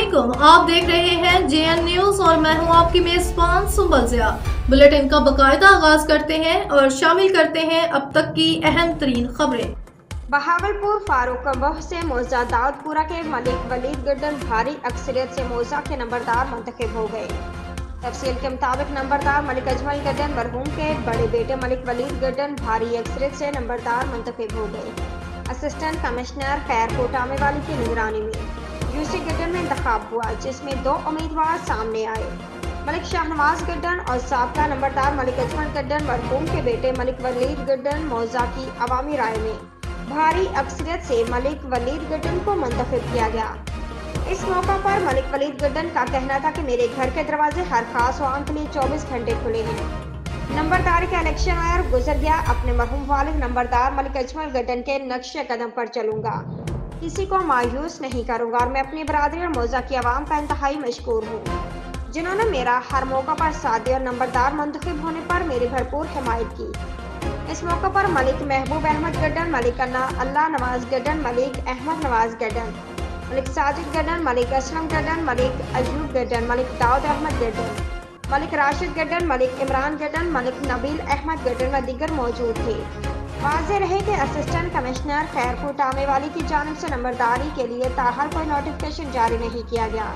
अस्सलामुअलैकुम, आप देख रहे हैं JN न्यूज और मैं हूं आपकी मेजबान सुंबल जिया। बुलेटिन का बाकायदा आगाज करते हैं और शामिल करते हैं अब तक की अहम तरीन खबरें। बहावलपुर फारूकबह से मौजा दाऊदपुरा के मलिक वलीद गड्डन भारी अक्सरियत से मौजा के नंबरदार मुंतखब हो गए। तफसील के मुताबिक नंबरदार मलिक अजमल गड्डन मरहूम के बड़े बेटे मलिक वलीद गड्डन भारी अक्सरियत से नंबरदार मुंतखब हो गए। असिस्टेंट कमिश्नर खैर कोटामे वाली की निगरानी में यूसी गड्डन में इंतखाब हुआ, जिसमें 2 उम्मीदवार सामने आए। मलिक शाहनवाज गड्डन और साबका नंबरदार मलिक अजमल गड्डन मरहूम के बेटे मलिक वलीद गड्डन मौजा की अवामी राय में भारी अक्सरियत से मलिक वलीद गड्डन को मुंतखब किया गया। इस मौका पर मलिक वलीद गड्डन का कहना था कि मेरे घर के दरवाजे हर खास वाम के लिए 24 घंटे खुले हैं। नंबरदारी का इलेक्शन आया और गुजर गया। अपने मरहूम वालिद नंबरदार मलिक अजमल गड्डन के नक्शे कदम पर चलूंगा, किसी को मायूस नहीं करूंगा और मैं अपनी बरादरी और मौजा की आवाम का इंतहाई मशकूर हूँ, जिन्होंने मेरा हर मौका पर साथ दिया और नंबरदार मुंतखब होने पर मेरी भरपूर हिमायत की। इस मौका पर मलिक महबूब अहमद गड्डन, मलिक अल्लाह नवाज गड्डन, मलिक अहमद नवाज गड्डन, मलिक साजिद गड्डन, मलिक असलम गड्डन, मलिक अयूब गड्डन, मलिक दाऊद अहमद गड्डन, मलिक राशिद गड्डन, मलिक इमरान गड्डन, मलिक नबील अहमद गड्डन व दीगर मौजूद थे। वाज़ेह रहे कि असिस्टेंट कमिश्नर खैर कोटामे वाली की जानिब से नंबरदारी के लिए ताहल कोई नोटिफिकेशन जारी नहीं किया गया।